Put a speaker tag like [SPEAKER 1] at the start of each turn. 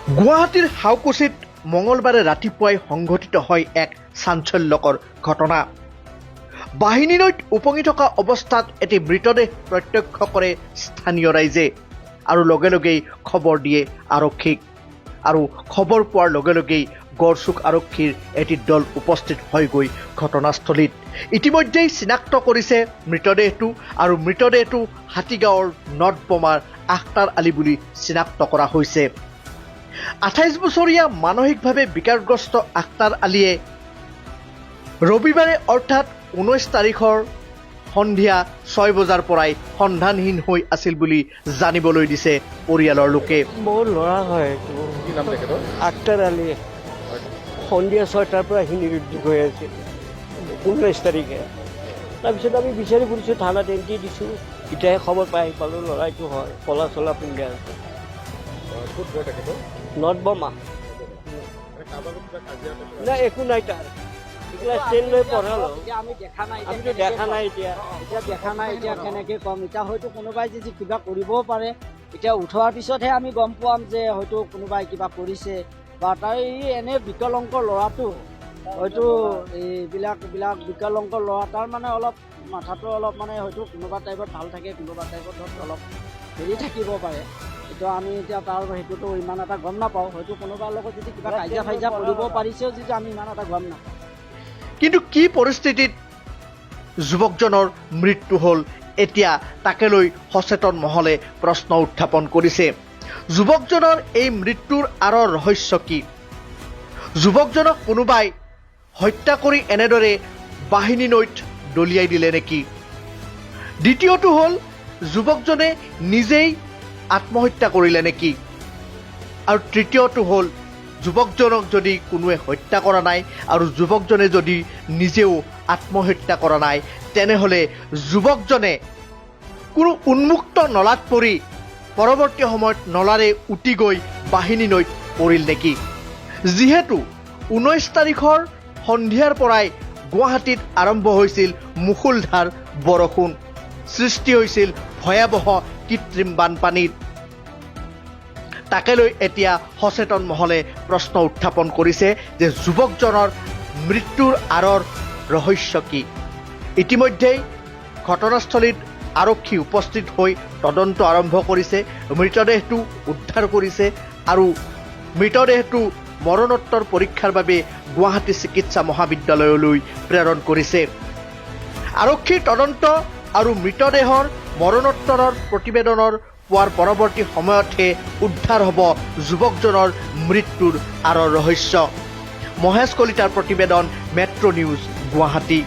[SPEAKER 1] গুৱাহাটীৰ হাউকুছিত মঙলবাৰে ৰাতিপুৱাই সংঘটিত হয় এক চাঞ্চল্যকৰ ঘটনা। বাহিনী নৈত উপঙি থকা অৱস্থাত এটি মৃতদেহ প্ৰত্যক্ষ কৰে স্থানীয় ৰাইজে আৰু লগে লগেই খবৰ দিয়ে আৰক্ষীক। আৰু খবৰ পোৱাৰ লগে লগেই গড়চুক আৰক্ষীৰ এটি দল উপস্থিত হয় গৈ ঘটনাস্থলীত। ইতিমধ্যেই চিনাক্ত কৰিছে মৃতদেহটো আৰু মৃতদেহটো হাতীগাঁৱৰ নৰ্থ বমাৰ আখতাৰ আলী বুলি চিনাক্ত কৰা হৈছে। 28 বছৰীয়া মানসিকভাৱে বিকাৰগ্ৰস্ত আখতাৰ আলীয়ে ৰবিবাৰে অৰ্থাৎ 19 তাৰিখৰ সন্ধিয়া 6 বজাৰ পৰাই সন্ধানহীন হৈ আছিল বুলি জানিবলৈ দিছে পৰিয়ালৰ লোকে।
[SPEAKER 2] মোৰ ল'ৰা হয় আখতাৰ আলী, সন্ধিয়া 6টাৰ পৰা সি নিৰুদ্দেশ হৈ আছিল 19 তাৰিখে। তাৰপিছত আমি বিচাৰি ফুৰিছোঁ, থানাত এণ্ট্ৰি দিছোঁ, এতিয়াহে খবৰ পাই পালোঁ ল'ৰাটো হয়, কলা চলা পিন্ধি আছে। নৰ্থ বমা নাই, একো নাই তাৰ। ক্লাছ 10 লৈ পঢ়ালোঁ, আমিতো দেখা নাই। এতিয়া
[SPEAKER 3] দেখা নাই, এতিয়া কেনেকৈ ক'ম? এতিয়া হয়তো কোনোবাই যদি কিবা কৰিবও পাৰে। এতিয়া উঠোৱাৰ পিছতহে আমি গম পাম যে হয়তো কোনোবাই কিবা কৰিছে বা তাৰ এনে বিকলাংগ ল'ৰাটো হয়তো এইবিলাক বিকলাংগ ল'ৰা, তাৰ মানে অলপ মাথাটো অলপ মানে হয়তো কোনোবা টাইপত ভাল থাকে, কোনোবা টাইপত অলপ হেৰি থাকিব পাৰে। এতিয়া আমি এতিয়া তাৰ সেইটোতো ইমান এটা গম নাপাওঁ। হয়তো কোনোবাৰ লগত যদি কিবা কাজিয়া ফাজিয়া কৰিব পাৰিছেও যদি আমি ইমান এটা গম নাপাওঁ।
[SPEAKER 1] কিন্তু কি পৰিস্থিতিত যুৱকজনৰ মৃত্যু হ'ল, এতিয়া তাকে লৈ সচেতন মহলে প্ৰশ্ন উত্থাপন কৰিছে। যুৱকজনৰ এই মৃত্যুৰ আঁৰৰ ৰহস্য কি? যুৱকজনক কোনোবাই হত্যা কৰি এনেদৰে বাহিনী নৈত দলিয়াই দিলে নেকি? দ্বিতীয়টো হ'ল, যুৱকজনে নিজেই আত্মহত্যা কৰিলে নেকি? আৰু তৃতীয়টো হ'ল, যুৱকজনক যদি কোনোৱে হত্যা কৰা নাই আৰু যুৱকজনে যদি নিজেও আত্মহত্যা কৰা নাই, তেনেহ'লে যুৱকজনে কোনো উন্মুক্ত নলাত পৰি পৰৱৰ্তী সময়ত নলাৰে উটি গৈ বাহিনী নৈত পৰিল নেকি? যিহেতু 19 তাৰিখৰ সন্ধিয়াৰ পৰাই গুৱাহাটীত আৰম্ভ হৈছিল মুষলধাৰ বৰষুণ, সৃষ্টি হৈছিল ভয়াৱহ কৃত্ৰিম বানপানীৰ। তাকে লৈ এতিয়া সচেতন মহলে প্ৰশ্ন উত্থাপন কৰিছে যে যুৱকজনৰ মৃত্যুৰ আঁৰৰ ৰহস্য কি? ইতিমধ্যেই ঘটনাস্থলীত আৰক্ষী উপস্থিত হৈ তদন্ত আৰম্ভ কৰিছে, মৃতদেহটো উদ্ধাৰ কৰিছে আৰু মৃতদেহটো মৰণোত্তৰ পৰীক্ষাৰ বাবে গুৱাহাটী চিকিৎসা মহাবিদ্যালয়লৈ প্ৰেৰণ কৰিছে। আৰক্ষীৰ তদন্ত আৰু মৃতদেহৰ মৰণোত্তৰৰ প্ৰতিবেদনৰ পোৱাৰ পৰৱৰ্তী সময়তহে উদ্ধাৰ হ'ব যুৱকজনৰ মৃত্যুৰ আঁৰৰ ৰহস্য। মহেশ কলিতাৰ প্ৰতিবেদন, মেট্ৰ' নিউজ, গুৱাহাটী।